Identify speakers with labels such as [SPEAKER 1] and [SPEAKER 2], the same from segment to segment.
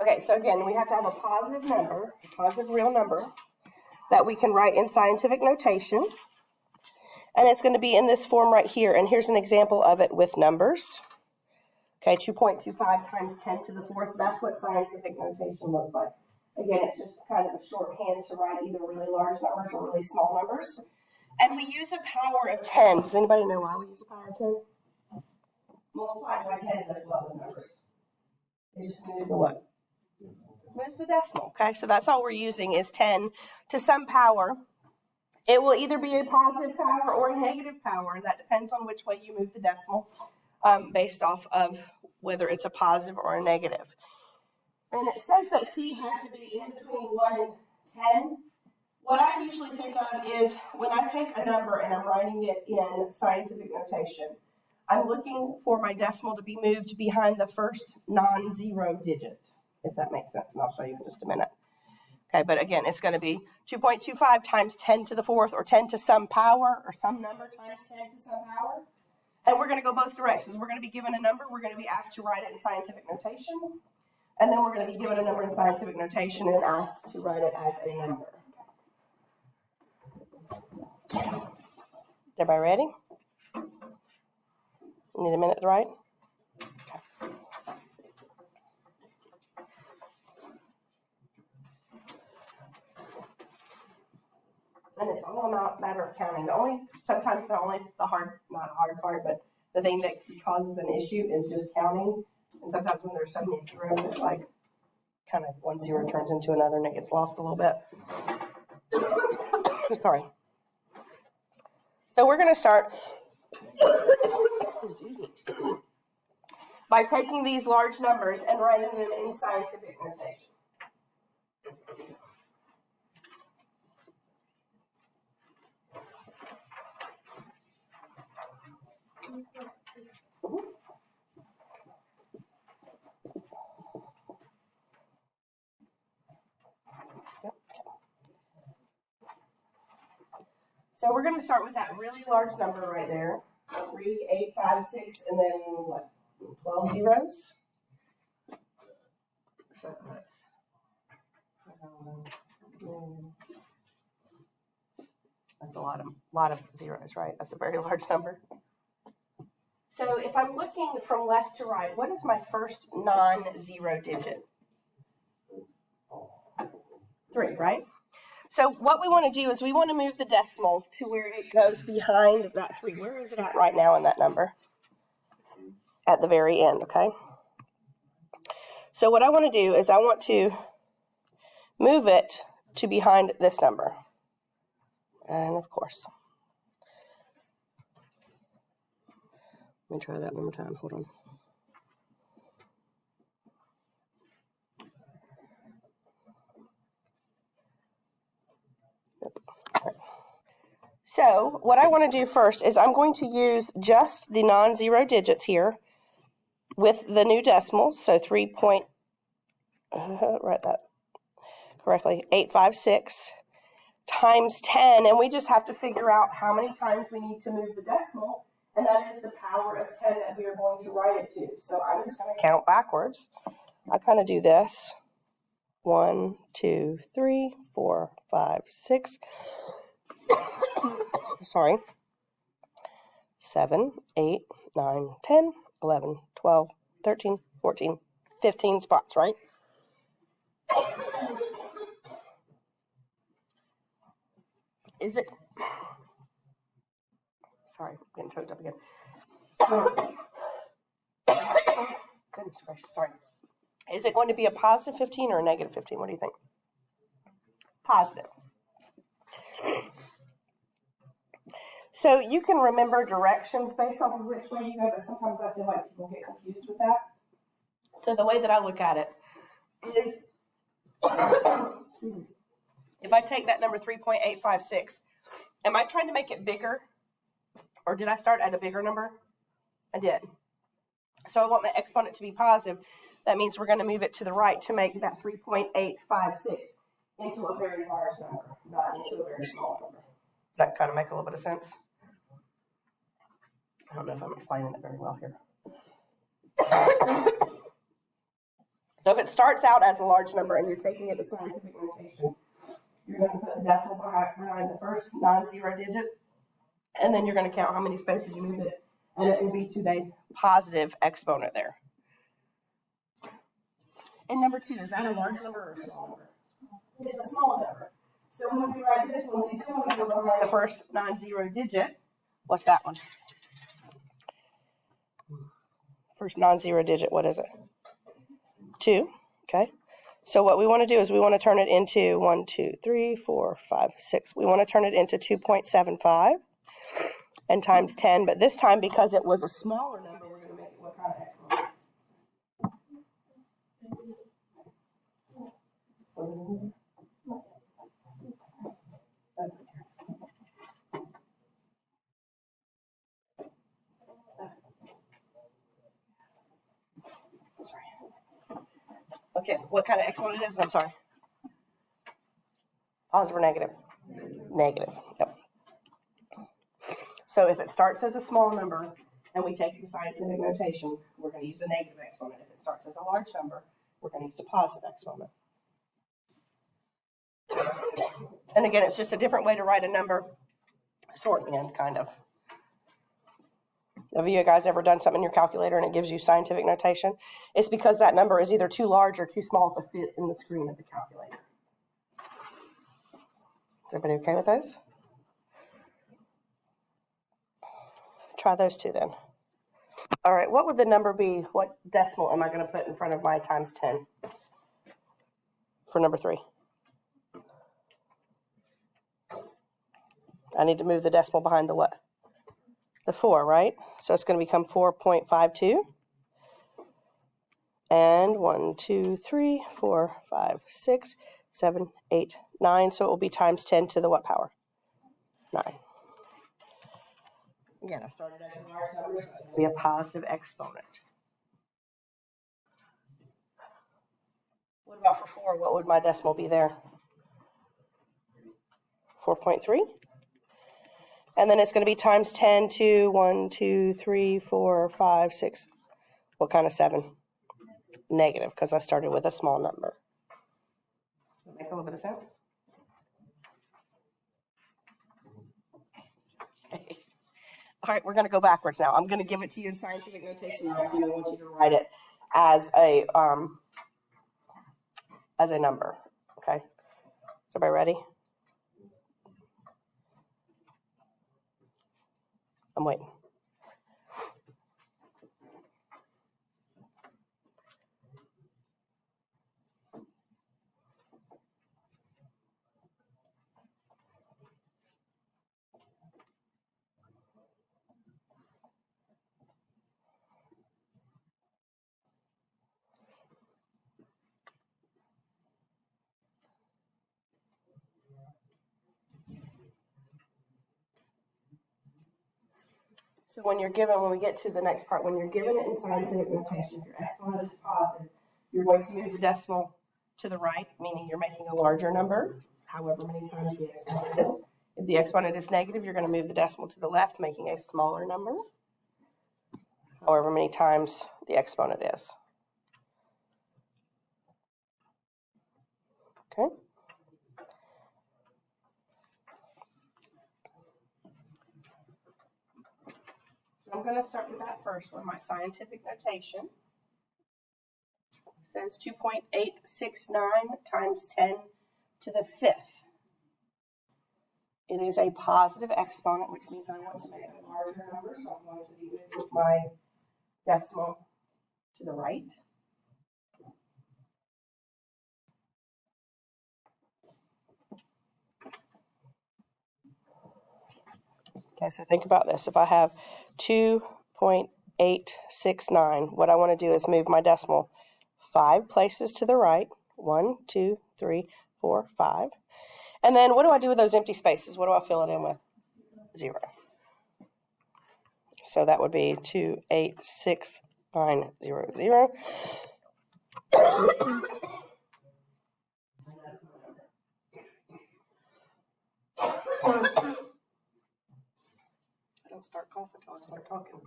[SPEAKER 1] Okay, so again, we have to have a positive number, a positive real number, that we can write in scientific notation. And it's going to be in this form right here. And here's an example of it with numbers. Okay, 2.25 times 10 to the fourth. That's what scientific notation looks like. Again, it's just kind of a shorthand to write either really large numbers or really small numbers. And we use a power of 10. Does anybody know why we use a power of 10? Multiplied by 10 does what with numbers? It just moves the what? Moves the decimal. Okay, so that's all we're using is 10 to some power. It will either be a positive power or a negative power. That depends on which way you move the decimal, based off of whether it's a positive or a negative. And it says that C has to be in between 1 and 10. What I usually think of is when I take a number and I'm writing it in scientific notation, I'm looking for my decimal to be moved behind the first non-zero digit, if that makes sense, and I'll show you in just a minute. Okay, but again, it's going to be 2.25 times 10 to the fourth, or 10 to some power, or some number times 10 to some power. And we're going to go both directions. We're going to be given a number. We're going to be asked to write it in scientific notation. And then we're going to be given a number in scientific notation and asked to write it as a number. Everybody ready? Need a minute to write? Okay. And it's all a matter of counting. Sometimes the hard, not hard part, but the thing that causes an issue is just counting. And sometimes when there's so many zeros, it's like kind of one zero turns into another and it gets lost a little bit. Sorry. So we're going to start by taking these large numbers and writing them in scientific notation. So we're going to start with that really large number right there, 3, 8, 5, 6, and then what, 12 zeros? So that's a lot of zeros, right? That's a very large number. So if I'm looking from left to right, what is my first non-zero digit? 3, right? So what we want to do is we want to move the decimal to where it goes behind that 3. Where is it at right now in that number? At the very end, okay? So what I want to do is I want to move it to behind this number. And of course, let me try that one more time. Hold on. So what I want to do first is I'm going to use just the non-zero digits here with the new decimal. So 3. Write that correctly. 856 times 10, and we just have to figure out how many times we need to move the decimal, and that is the power of 10 that we are going to write it to. So I'm just going to count backwards. I kind of do this. 1, 2, 3, 4, 5, 6. Sorry. 7, 8, 9, 10, 11, 12, 13, 14, 15 spots, right? Is it? Sorry, I'm getting choked up again. Goodness gracious, sorry. Is it going to be a positive 15 or a negative 15? What do you think? Positive. So you can remember directions based off of which way you go, but sometimes I feel like people get confused with that. So the way that I look at it is, if I take that number 3.856, am I trying to make it bigger? Or did I start at a bigger number? I did. So I want my exponent to be positive. That means we're going to move it to the right to make that 3.856 into a very large number, not into a very small number. Does that kind of make a little bit of sense? I don't know if I'm explaining it very well here. So if it starts out as a large number and you're taking it to scientific notation, you're going to put the decimal behind the first non-zero digit, and then you're going to count how many spaces you move it, and it will be to the positive exponent there. And number 2, is that a large number or a small number? It's a small number. So when we write this one, we still want to go behind the first non-zero digit. What's that one? First non-zero digit, what is it? 2, okay. So what we want to do is we want to turn it into 1, 2, 3, 4, 5, 6. We want to turn it into 2.75 and times 10, but this time because it was a smaller number, we're going to make it what kind of exponent? Okay, what kind of exponent is it? I'm sorry. Positive or negative? Negative, yep. So if it starts as a small number and we take it to scientific notation, we're going to use a negative exponent. If it starts as a large number, we're going to use a positive exponent. And again, it's just a different way to write a number, shorthand, kind of. Have you guys ever done something in your calculator and it gives you scientific notation? It's because that number is either too large or too small to fit in the screen of the calculator. Is everybody okay with those? Try those two then. All right, what would the number be? What decimal am I going to put in front of my times 10 for number 3? I need to move the decimal behind the what? The 4, right? So it's going to become 4.52. And 1, 2, 3, 4, 5, 6, 7, 8, 9. So it will be times 10 to the what power? 9. Again, I started as a large number, so it's going to be a positive exponent. What about for 4? What would my decimal be there? 4.3. And then it's going to be times 10 to 1, 2, 3, 4, 5, 6. What kind of 7? Negative, because I started with a small number. Does that make a little bit of sense? Okay. All right, we're going to go backwards now. I'm going to give it to you in scientific notation. I'm going to want you to write it as a number. Okay. Is everybody ready? I'm waiting. So when we get to the next part, when you're given it in scientific notation, if your exponent is positive, you're going to move the decimal to the right, meaning you're making a larger number, however many times the exponent is. If the exponent is negative, you're going to move the decimal to the left, making a smaller number, however many times the exponent is. Okay? So I'm going to start with that first one, my scientific notation. It says 2.869 times 10 to the 5th. It is a positive exponent, which means I want to make a larger number, so I'm going to be moving my decimal to the right. Okay, so think about this. If I have 2.869, what I want to do is move my decimal 5 places to the right. 1, 2, 3, 4, 5. And then what do I do with those empty spaces? What do I fill it in with? 0. So that would be 286,900. I don't start coughing until I start talking.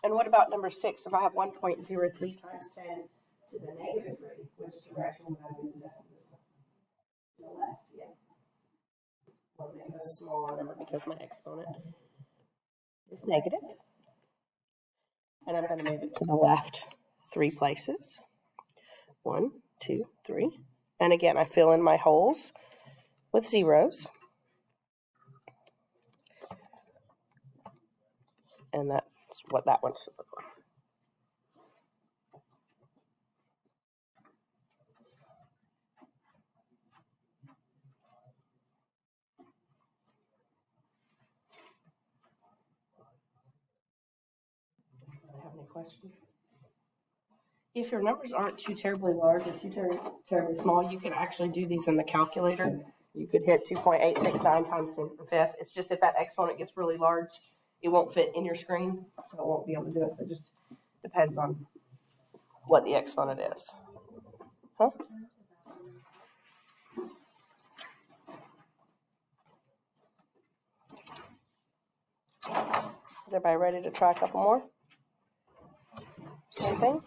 [SPEAKER 1] And what about number 6? If I have 1.03 times 10 to the negative 3, which direction would I move the decimal system? To the left, yeah. Well, make a smaller number because my exponent is negative. And I'm going to move it to the left 3 places. 1, 2, 3. And again, I fill in my holes with zeros. And that's what that one should look like. Have any questions? If your numbers aren't too terribly large or too terribly small, you could actually do these in the calculator. You could hit 2.869 times 10 to the 5th. It's just if that exponent gets really large, it won't fit in your screen, so it won't be able to do it. So it just depends on what the exponent is. Huh? Is everybody ready to try a couple more? Same thing?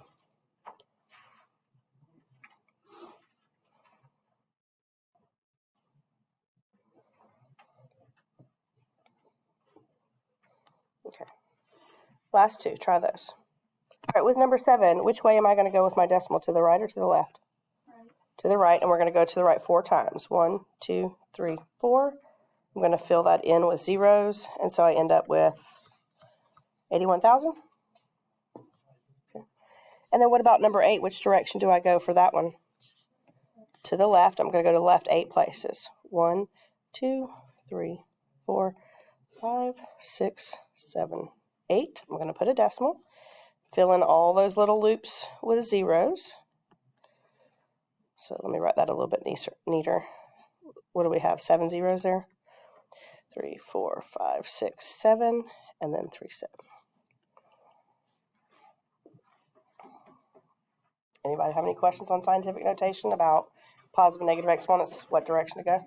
[SPEAKER 1] Okay. Last two, try those. All right, with number 7, which way am I going to go with my decimal? To the right or to the left? Right. To the right, and we're going to go to the right 4 times. 1, 2, 3, 4. I'm going to fill that in with zeros, and so I end up with 81,000. Okay. And then what about number 8? Which direction do I go for that one? To the left. I'm going to go to the left 8 places. 1, 2, 3, 4, 5, 6, 7, 8. I'm going to put a decimal. Fill in all those little loops with zeros. So let me write that a little bit neater. What do we have? 7 zeros there? 3, 4, 5, 6, 7, and then 3, 7. Anybody have any questions on scientific notation about positive and negative exponents, what direction to go?